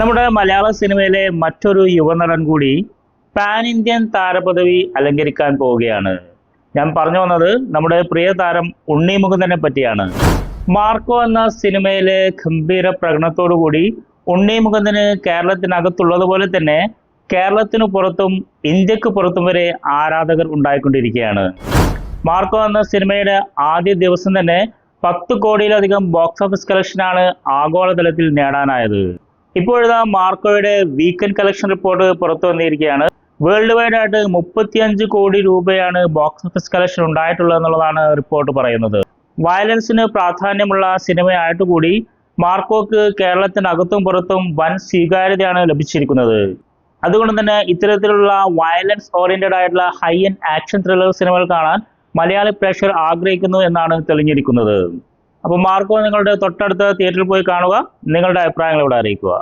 നമ്മുടെ മലയാള സിനിമയിലെ മറ്റൊരു യുവനടൻ കൂടി പാൻ ഇന്ത്യൻ താരപദവി അലങ്കരിക്കാൻ പോവുകയാണ്. ഞാൻ പറഞ്ഞു വന്നത് നമ്മുടെ പ്രിയ താരം ഉണ്ണി മുകുന്ദനെ പറ്റിയാണ്. മാർക്കോ എന്ന സിനിമയിലെ ഗംഭീര പ്രകടനത്തോടുകൂടി ഉണ്ണി മുകുന്ദന് കേരളത്തിനകത്തുള്ളതുപോലെ തന്നെ കേരളത്തിനു പുറത്തും ഇന്ത്യക്ക് പുറത്തും വരെ ആരാധകർ ഉണ്ടായിക്കൊണ്ടിരിക്കുകയാണ്. മാർക്കോ എന്ന സിനിമയുടെ ആദ്യ ദിവസം തന്നെ 10 കോടിയിലധികം ബോക്സ് ഓഫീസ് കളക്ഷനാണ് ആഗോളതലത്തിൽ നേടാനായത്. ഇപ്പോഴത്തെ മാർക്കോയുടെ വീക്കെൻഡ് കളക്ഷൻ റിപ്പോർട്ട് പുറത്തു വന്നിരിക്കുകയാണ്. വേൾഡ് വൈഡ് ആയിട്ട് 35 കോടി രൂപയാണ് ബോക്സ് ഓഫീസ് കളക്ഷൻ ഉണ്ടായിട്ടുള്ളത് എന്നുള്ളതാണ് റിപ്പോർട്ട് പറയുന്നത്. വയലൻസിന് പ്രാധാന്യമുള്ള സിനിമയായിട്ട് കൂടി മാർക്കോക്ക് കേരളത്തിനകത്തും പുറത്തും വൻ സ്വീകാര്യതയാണ് ലഭിച്ചിരിക്കുന്നത്. അതുകൊണ്ട് തന്നെ ഇത്തരത്തിലുള്ള വയലൻസ് ഓറിയന്റഡ് ആയിട്ടുള്ള ഹൈ എൻഡ് ആക്ഷൻ ത്രില്ലർ സിനിമകൾ കാണാൻ മലയാളി പ്രേക്ഷകർ ആഗ്രഹിക്കുന്നു എന്നാണ് തെളിഞ്ഞിരിക്കുന്നത്. അപ്പോൾ മാർക്കോ നിങ്ങളുടെ തൊട്ടടുത്ത തിയേറ്ററിൽ പോയി കാണുക, നിങ്ങളുടെ അഭിപ്രായങ്ങൾ ഇവിടെ അറിയിക്കുക.